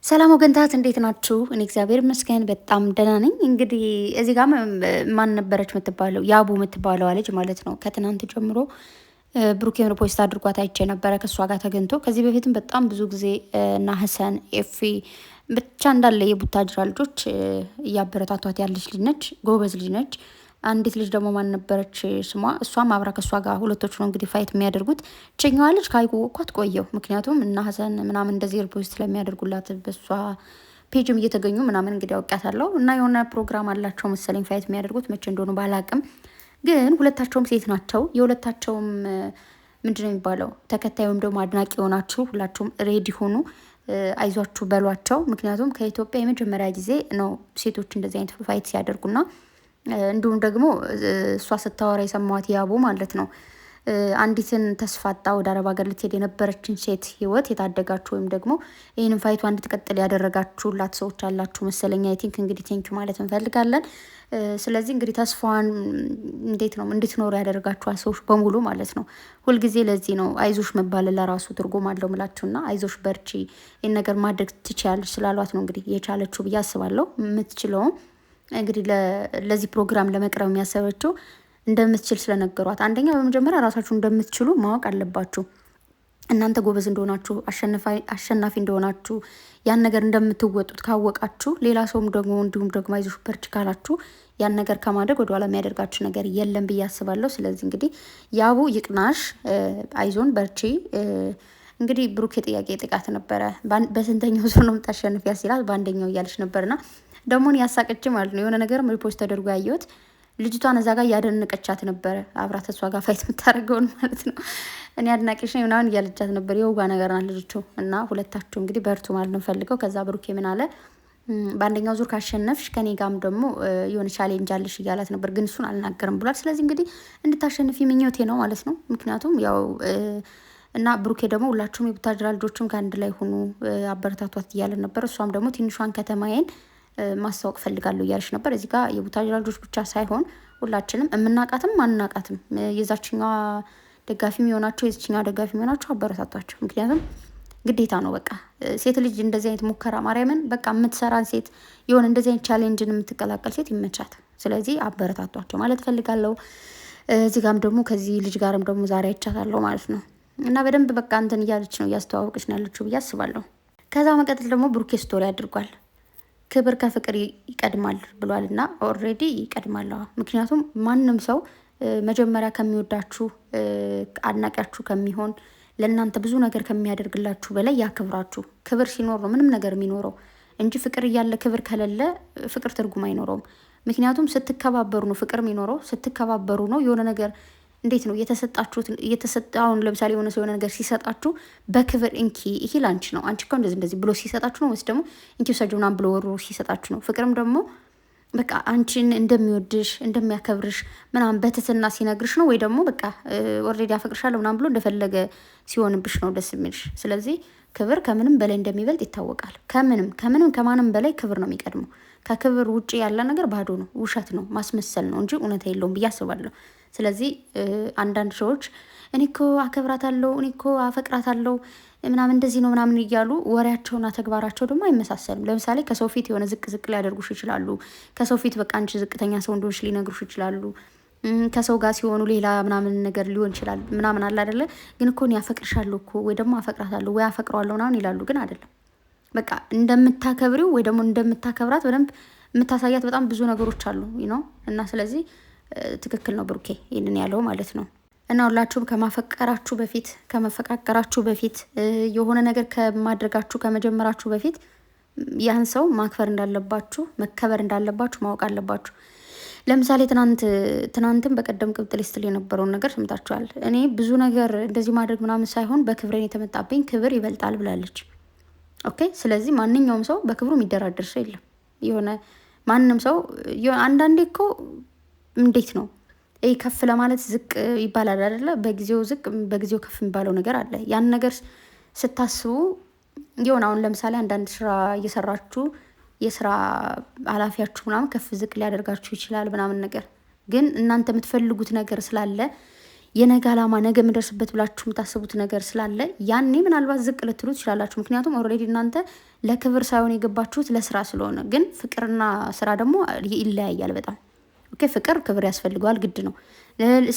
ሰላም ወገንታት እንዴት ናችሁ? እኔ እግዚአብሔር ይመስገን በጣም ደህና ነኝ። እንግዲህ እዚህ ጋር ማን ነበረች የምትባለው ያቡ የምትባለው ልጅ ማለት ነው። ከትናንት ጀምሮ ብሩኬን ፖስት አድርጓት አይቼ ነበረ ከእሷ ጋር ተገኝቶ። ከዚህ በፊትም በጣም ብዙ ጊዜ እና ሀሰን ኤፊ ብቻ እንዳለ የቡታጅራ ልጆች እያበረታቷት ያለች ልጅ ነች። ጎበዝ ልጅ ነች። አንዲት ልጅ ደግሞ ማን ነበረች ስሟ? እሷም አብራ ከእሷ ጋር ሁለቶች ነው እንግዲህ ፋይት የሚያደርጉት። ችኛዋ ልጅ ካይቆኳት ቆየው። ምክንያቱም እና ሀሰን ምናምን እንደዚህ ሪፖስት ስለሚያደርጉላት በእሷ ፔጅም እየተገኙ ምናምን እንግዲህ አውቃታለሁ። እና የሆነ ፕሮግራም አላቸው መሰለኝ ፋይት የሚያደርጉት መቼ እንደሆኑ ባላቅም፣ ግን ሁለታቸውም ሴት ናቸው። የሁለታቸውም ምንድነው የሚባለው ተከታይ ወይም ደግሞ አድናቂ የሆናችሁ ሁላችሁም ሬዲ ሆኑ፣ አይዟችሁ በሏቸው። ምክንያቱም ከኢትዮጵያ የመጀመሪያ ጊዜ ነው ሴቶች እንደዚህ አይነት ፋይት ሲያደርጉና እንዲሁም ደግሞ እሷ ስታወራ የሰማዋት ያቡ ማለት ነው አንዲትን ተስፋጣ ወደ አረብ ሀገር ልትሄድ የነበረችን ሴት ህይወት የታደጋችሁ ወይም ደግሞ ይህንን ፋይቷ እንድትቀጥል ያደረጋችሁላት ሰዎች አላችሁ መሰለኛ። አይ ቲንክ እንግዲህ ቴንኪዩ ማለት እንፈልጋለን። ስለዚህ እንግዲህ ተስፋዋን እንዴት ነው እንድትኖሩ ያደረጋችኋት ሰዎች በሙሉ ማለት ነው። ሁልጊዜ ለዚህ ነው አይዞሽ መባል ለራሱ ትርጉም አለው ምላችሁና አይዞሽ በርቺ፣ ይህን ነገር ማድረግ ትችያለሽ ስላሏት ነው እንግዲህ የቻለችው ብዬ አስባለሁ። የምትችለውም እንግዲህ ለዚህ ፕሮግራም ለመቅረብ የሚያሰበችው እንደምትችል ስለነገሯት፣ አንደኛ በመጀመሪያ ራሳችሁ እንደምትችሉ ማወቅ አለባችሁ። እናንተ ጎበዝ እንደሆናችሁ አሸናፊ እንደሆናችሁ ያን ነገር እንደምትወጡት ካወቃችሁ ሌላ ሰውም ደግሞ እንዲሁም ደግሞ አይዞሽ በርቺ ካላችሁ ያን ነገር ከማድረግ ወደኋላ የሚያደርጋችሁ ነገር የለም ብዬ አስባለሁ። ስለዚህ እንግዲህ ያቡ ይቅናሽ፣ አይዞን በርቺ። እንግዲህ ብሩክ የጥያቄ ጥቃት ነበረ። በስንተኛው ዞን ነው የምታሸንፍ ያሲላል በአንደኛው እያለች ነበርና ደግሞ ያሳቀች ማለት ነው። የሆነ ነገርም ሪፖስት ተደርጎ ያየሁት ልጅቷን እዛ ጋር እያደነቀቻት ነበረ፣ አብራት እሷ ጋር ፋይት የምታደርገውን ማለት ነው። እኔ አድናቂሽ ነኝ ምናምን እያለቻት ነበር። የውጋ ነገር ናት ልጅቱ እና ሁለታችሁ እንግዲህ በርቱ ማለት ነው ፈልገው። ከዛ ብሩኬ ምን አለ፣ በአንደኛው ዙር ካሸነፍሽ ከኔ ጋም ደግሞ የሆነ ቻሌንጅ አለሽ እያላት ነበር፣ ግን እሱን አልናገርም ብሏል። ስለዚህ እንግዲህ እንድታሸንፊ ምኞቴ ነው ማለት ነው። ምክንያቱም ያው እና ብሩኬ ደግሞ ሁላችሁም የቡታጅራ ልጆችም ከአንድ ላይ ሆኑ አበረታቷት እያለ ነበር። እሷም ደግሞ ትንሿን ከተማዬን ማስታወቅ ፈልጋለሁ እያለች ነበር። እዚህ ጋር የቡታጅራ ልጆች ብቻ ሳይሆን ሁላችንም የምናቃትም ማናቃትም የዛችኛዋ ደጋፊ የሚሆናቸው የዚችኛዋ ደጋፊ የሚሆናቸው አበረታቷቸው። ምክንያቱም ግዴታ ነው። በቃ ሴት ልጅ እንደዚህ አይነት ሙከራ ማርያምን በቃ የምትሰራን ሴት የሆነ እንደዚህ አይነት ቻሌንጅን የምትቀላቀል ሴት ይመቻት። ስለዚህ አበረታቷቸው ማለት ፈልጋለሁ። እዚህ ጋርም ደግሞ ከዚህ ልጅ ጋርም ደግሞ ዛሬ አይቻታለሁ ማለት ነው። እና በደንብ በቃ እንትን እያለች ነው እያስተዋወቀች ነው ያለችው ብዬ አስባለሁ። ከዛ መቀጠል ደግሞ ብሩኬ ስቶሪ አድርጓል። ክብር ከፍቅር ይቀድማል ብሏል እና ኦልሬዲ ይቀድማል። ምክንያቱም ማንም ሰው መጀመሪያ ከሚወዳችሁ አድናቂያችሁ ከሚሆን ለእናንተ ብዙ ነገር ከሚያደርግላችሁ በላይ ያክብራችሁ። ክብር ሲኖር ነው ምንም ነገር የሚኖረው እንጂ ፍቅር እያለ ክብር ከሌለ ፍቅር ትርጉም አይኖረውም። ምክንያቱም ስትከባበሩ ነው ፍቅር የሚኖረው። ስትከባበሩ ነው የሆነ ነገር እንዴት ነው የተሰጣችሁት? አሁን ለምሳሌ የሆነ ሰው የሆነ ነገር ሲሰጣችሁ በክብር እንኪ ይሄ ላንቺ ነው፣ አንቺ እኮ እንደዚህ ብሎ ሲሰጣችሁ ነው፣ ወይስ ደግሞ እንኪ ውሰጂው ምናምን ብሎ ወሮ ሲሰጣችሁ ነው? ፍቅርም ደግሞ በቃ አንቺን እንደሚወድሽ እንደሚያከብርሽ ምናምን በትትና ሲነግርሽ ነው፣ ወይ ደግሞ በቃ ኦልሬዲ አፈቅርሻለሁ ምናምን ብሎ እንደፈለገ ሲሆንብሽ ነው ደስ የሚልሽ። ስለዚህ ክብር ከምንም በላይ እንደሚበልጥ ይታወቃል። ከምንም ከማንም በላይ ክብር ነው የሚቀድመው። ከክብር ውጭ ያለ ነገር ባዶ ነው፣ ውሸት ነው፣ ማስመሰል ነው እንጂ እውነት የለውም ብዬ አስባለሁ። ስለዚህ አንዳንድ ሰዎች እኔ እኮ አከብራታለሁ፣ እኔ እኮ አፈቅራታለሁ ምናምን እንደዚህ ነው ምናምን እያሉ ወሬያቸውና ተግባራቸው ደግሞ አይመሳሰልም። ለምሳሌ ከሰው ፊት የሆነ ዝቅ ሊያደርጉሽ ይችላሉ። ከሰው ፊት በቃ አንቺ ዝቅተኛ ሰው እንደሆንሽ ሊነግሩሽ ይችላሉ። ከሰው ጋር ሲሆኑ ሌላ ምናምን ነገር ሊሆን ይችላል ምናምን አለ አይደለ? ግን እኮ እኔ አፈቅርሻለሁ እኮ ወይ ደግሞ አፈቅራታለሁ ወይ አፈቅረዋለሁ ምናምን ይላሉ። ግን አይደለም። በቃ እንደምታከብሪው ወይ ደግሞ እንደምታከብራት በደንብ የምታሳያት በጣም ብዙ ነገሮች አሉ ነው። እና ስለዚህ ትክክል ነው ብሩኬ ይህንን ያለው ማለት ነው። እና ሁላችሁም ከማፈቀራችሁ በፊት ከመፈቃቀራችሁ በፊት የሆነ ነገር ከማድረጋችሁ ከመጀመራችሁ በፊት ያን ሰው ማክበር እንዳለባችሁ መከበር እንዳለባችሁ ማወቅ አለባችሁ። ለምሳሌ ትናንትም በቀደም ቅብጥል ስትል የነበረውን ነገር ሰምታችኋል። እኔ ብዙ ነገር እንደዚህ ማድረግ ምናምን ሳይሆን በክብሬን የተመጣብኝ ክብር ይበልጣል ብላለች። ኦኬ። ስለዚህ ማንኛውም ሰው በክብሩ የሚደራደር ሰው የለም። የሆነ ማንም ሰው አንዳንዴ እኮ እንዴት ነው ይህ ከፍ ለማለት ዝቅ ይባላል አይደለ? በጊዜው ዝቅ በጊዜው ከፍ የሚባለው ነገር አለ። ያን ነገር ስታስቡ የሆነ አሁን ለምሳሌ አንዳንድ ስራ እየሰራችሁ የስራ ኃላፊያችሁ ምናምን ከፍ ዝቅ ሊያደርጋችሁ ይችላል ምናምን ነገር፣ ግን እናንተ የምትፈልጉት ነገር ስላለ የነገ ዓላማ ነገ የምደርስበት ብላችሁ የምታስቡት ነገር ስላለ ያኔ ምናልባት ዝቅ ልትሉ ትችላላችሁ። ምክንያቱም ኦልሬዲ እናንተ ለክብር ሳይሆን የገባችሁት ለስራ ስለሆነ። ግን ፍቅርና ስራ ደግሞ ይለያያል በጣም። ኦኬ ፍቅር ክብር ያስፈልገዋል ግድ ነው።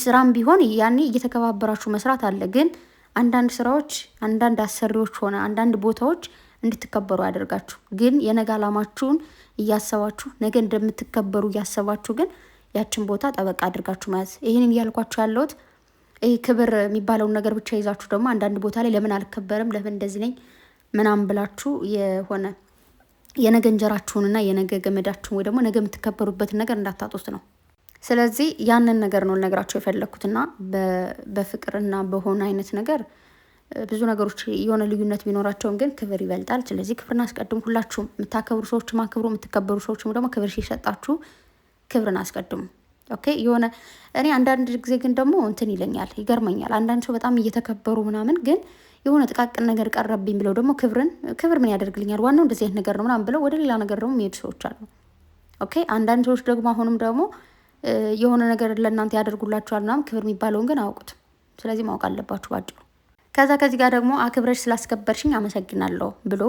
ስራም ቢሆን ያኔ እየተከባበራችሁ መስራት አለ። ግን አንዳንድ ስራዎች አንዳንድ አሰሪዎች ሆነ አንዳንድ ቦታዎች እንድትከበሩ ያደርጋችሁ። ግን የነገ አላማችሁን እያሰባችሁ ነገ እንደምትከበሩ እያሰባችሁ ግን ያችን ቦታ ጠበቃ አድርጋችሁ መያዝ። ይህንን እያልኳችሁ ያለሁት ይህ ክብር የሚባለውን ነገር ብቻ ይዛችሁ ደግሞ አንዳንድ ቦታ ላይ ለምን አልከበርም ለምን እንደዚህ ነኝ ምናምን ብላችሁ የሆነ የነገ እንጀራችሁንና የነገ ገመዳችሁን ወይ ደግሞ ነገ የምትከበሩበትን ነገር እንዳታጡት ነው። ስለዚህ ያንን ነገር ነው ልነግራችሁ የፈለኩትና በፍቅርና በሆነ አይነት ነገር ብዙ ነገሮች የሆነ ልዩነት ቢኖራቸውም ግን ክብር ይበልጣል። ስለዚህ ክብርን አስቀድሙ። ሁላችሁም የምታከብሩ ሰዎች ማክብሩ፣ የምትከበሩ ሰዎችም ደግሞ ክብር ሲሰጣችሁ ክብርን አስቀድሙ። ኦኬ የሆነ እኔ አንዳንድ ጊዜ ግን ደግሞ እንትን ይለኛል፣ ይገርመኛል። አንዳንድ ሰው በጣም እየተከበሩ ምናምን ግን የሆነ ጥቃቅን ነገር ቀረብኝ ብለው ደግሞ ክብር ምን ያደርግልኛል ዋናው እንደዚህ አይነት ነገር ነው ምናምን ብለው ወደ ሌላ ነገር ደግሞ የሚሄዱ ሰዎች አሉ። ኦኬ አንዳንድ ሰዎች ደግሞ አሁንም ደግሞ የሆነ ነገር ለእናንተ ያደርጉላችኋል ምናምን ክብር የሚባለውን ግን አያውቁትም። ስለዚህ ማወቅ አለባችሁ ባጭሩ። ከዚህ ጋር ደግሞ አክብረሽ ስላስከበርሽኝ አመሰግናለሁ ብሎ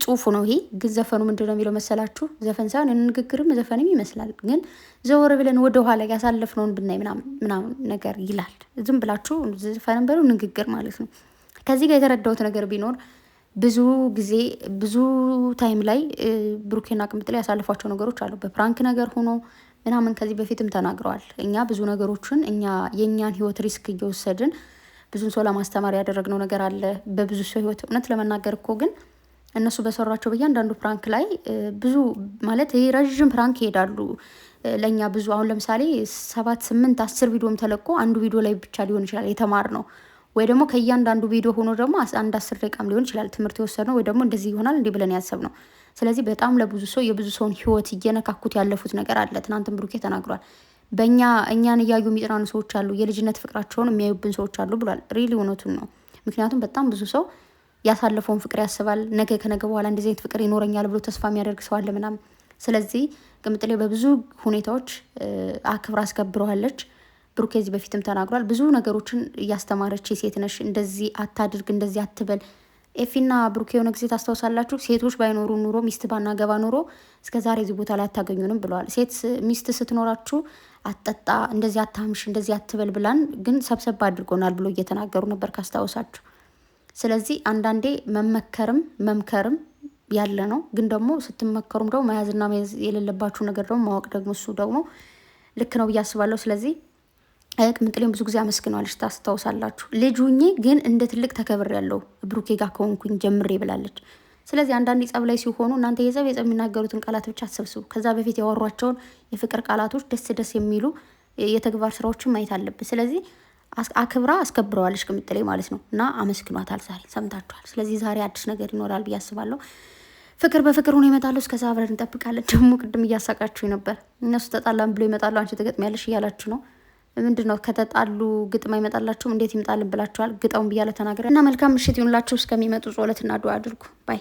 ጽሁፉ ነው ይሄ። ግን ዘፈኑ ምንድነው የሚለው መሰላችሁ? ዘፈን ሳይሆን ንግግርም ዘፈንም ይመስላል። ግን ዘወር ብለን ወደ ኋላ ያሳለፍነውን ብናይ ምናምን ነገር ይላል። ዝም ብላችሁ ዘፈንም በሉ ንግግር ማለት ነው። ከዚህ ጋር የተረዳሁት ነገር ቢኖር ብዙ ጊዜ ብዙ ታይም ላይ ብሩኬና ቅምጥሌ ያሳልፏቸው ነገሮች አሉ። በፕራንክ ነገር ሆኖ ምናምን ከዚህ በፊትም ተናግረዋል። እኛ ብዙ ነገሮችን የእኛን ህይወት ሪስክ እየወሰድን ብዙን ሰው ለማስተማር ያደረግነው ነገር አለ። በብዙ ሰው ህይወት እውነት ለመናገር እኮ ግን እነሱ በሰሯቸው በእያንዳንዱ ፕራንክ ላይ ብዙ ማለት ይሄ ረዥም ፕራንክ ይሄዳሉ። ለእኛ ብዙ አሁን ለምሳሌ 7 8 10 ቪዲዮም ተለቆ አንዱ ቪዲዮ ላይ ብቻ ሊሆን ይችላል የተማር ነው ወይ ደግሞ ከእያንዳንዱ ቪዲዮ ሆኖ ደግሞ 10 ደቂቃም ሊሆን ይችላል ትምህርት የወሰድነው ወይ ደግሞ እንደዚህ ይሆናል እንዲህ ብለን ያሰብነው። ስለዚህ በጣም ለብዙ ሰው የብዙ ሰውን ህይወት እየነካኩት ያለፉት ነገር አለ። ትናንትም ብሩኬ ተናግሯል። እኛን እያዩ የሚጥራኑ ሰዎች አሉ፣ የልጅነት ፍቅራቸውን የሚያዩብን ሰዎች አሉ ብሏል። ሪሊ እውነቱን ነው። ምክንያቱም በጣም ብዙ ሰው ያሳለፈውን ፍቅር ያስባል። ነገ ከነገ በኋላ እንደዚህ አይነት ፍቅር ይኖረኛል ብሎ ተስፋ የሚያደርግ ሰው አለ ምናምን። ስለዚህ ቅምጥሌ በብዙ ሁኔታዎች አክብራ አስከብረዋለች። ብሩኬ ከዚህ በፊትም ተናግሯል። ብዙ ነገሮችን እያስተማረች ሴት ነሽ፣ እንደዚህ አታድርግ፣ እንደዚህ አትበል። ኤፊና ብሩኬ የሆነ ጊዜ ታስታውሳላችሁ፣ ሴቶች ባይኖሩ ኑሮ ሚስት ባናገባ ኑሮ እስከ ዛሬ እዚህ ቦታ ላይ አታገኙንም ብለዋል። ሴት ሚስት ስትኖራችሁ አትጠጣ፣ እንደዚህ አታምሽ፣ እንደዚህ አትበል ብላን ግን ሰብሰብ አድርጎናል ብሎ እየተናገሩ ነበር ካስታውሳችሁ። ስለዚህ አንዳንዴ መምከርም ያለ ነው። ግን ደግሞ ስትመከሩም ደግሞ መያዝና መያዝ የሌለባችሁ ነገር ደግሞ ማወቅ ደግሞ እሱ ደግሞ ልክ ነው ብዬ አስባለሁ። ስለዚህ ቅምጥሌም ብዙ ጊዜ አመስግነዋለች ታስታውሳላችሁ። ልጅ ሁኜ ግን እንደ ትልቅ ተከብር ያለው ብሩኬ ጋር ከሆንኩኝ ጀምሬ ብላለች። ስለዚህ አንዳንድ ጸብ ላይ ሲሆኑ እናንተ የጸብ የሚናገሩትን ቃላት ብቻ አትሰብስቡ። ከዛ በፊት ያወሯቸውን የፍቅር ቃላቶች ደስ የሚሉ የተግባር ስራዎችን ማየት አለብን። ስለዚህ አክብራ አስከብረዋለች ቅምጥሌ ማለት ነው። እና አመስግኗታል። ዛሬ ሰምታችኋል። ስለዚህ ዛሬ አዲስ ነገር ይኖራል ብዬ አስባለሁ። ፍቅር በፍቅር ሆኖ ይመጣሉ። እስከዛ አብረን እንጠብቃለን። ደግሞ ቅድም እያሳቃችሁ ነበር። እነሱ ተጣላን ብሎ ይመጣሉ፣ አንቺ ትገጥሚያለሽ እያላችሁ ነው። ምንድነው ከተጣሉ ግጥም አይመጣላችሁም? እንዴት ይምጣልን ብላችኋል? ግጠውን ብያለ ተናገረ እና መልካም ምሽት ይሁንላችሁ። እስከሚመጡ ጸሎትና ዱዓ አድርጉ። ባይ